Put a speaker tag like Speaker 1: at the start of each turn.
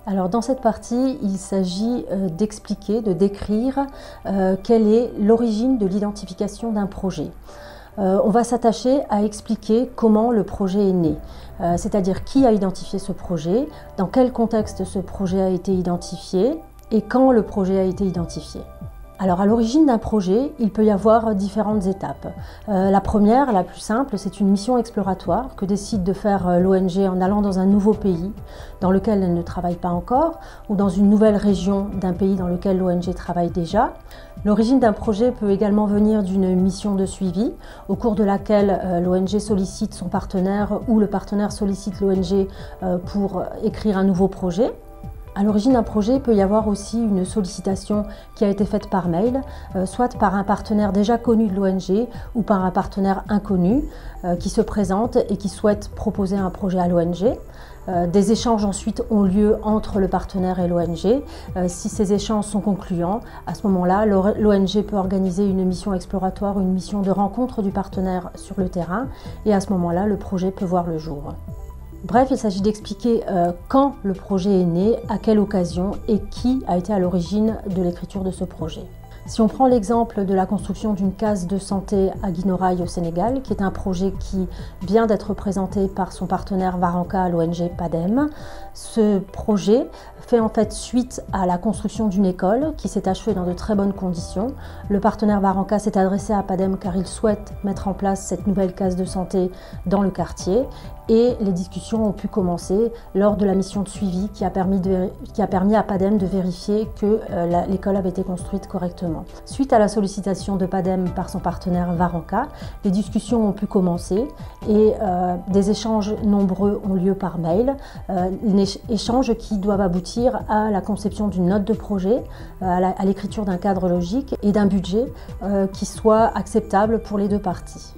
Speaker 1: Alors dans cette partie, il s'agit d'expliquer, de décrire quelle est l'origine de l'identification d'un projet. On va s'attacher à expliquer comment le projet est né, c'est-à-dire qui a identifié ce projet, dans quel contexte ce projet a été identifié et quand le projet a été identifié. Alors à l'origine d'un projet, il peut y avoir différentes étapes. La première, la plus simple, c'est une mission exploratoire que décide de faire l'ONG en allant dans un nouveau pays dans lequel elle ne travaille pas encore ou dans une nouvelle région d'un pays dans lequel l'ONG travaille déjà. L'origine d'un projet peut également venir d'une mission de suivi au cours de laquelle l'ONG sollicite son partenaire ou le partenaire sollicite l'ONG pour écrire un nouveau projet. À l'origine d'un projet, il peut y avoir aussi une sollicitation qui a été faite par mail, soit par un partenaire déjà connu de l'ONG ou par un partenaire inconnu qui se présente et qui souhaite proposer un projet à l'ONG. Des échanges ensuite ont lieu entre le partenaire et l'ONG. Si ces échanges sont concluants, à ce moment-là, l'ONG peut organiser une mission exploratoire ou une mission de rencontre du partenaire sur le terrain et à ce moment-là, le projet peut voir le jour. Bref, il s'agit d'expliquer quand le projet est né, à quelle occasion et qui a été à l'origine de l'écriture de ce projet. Si on prend l'exemple de la construction d'une case de santé à Guinorail au Sénégal, qui est un projet qui vient d'être présenté par son partenaire Waranka à l'ONG PADEM, ce projet fait en fait suite à la construction d'une école qui s'est achevée dans de très bonnes conditions. Le partenaire Waranka s'est adressé à PADEM car il souhaite mettre en place cette nouvelle case de santé dans le quartier et les discussions ont pu commencer lors de la mission de suivi qui a permis à PADEM de vérifier que l'école avait été construite correctement. Suite à la sollicitation de PADEM par son partenaire Waranka, les discussions ont pu commencer et des échanges nombreux ont lieu par mail, échanges qui doivent aboutir à la conception d'une note de projet, à l'écriture d'un cadre logique et d'un budget qui soit acceptable pour les deux parties.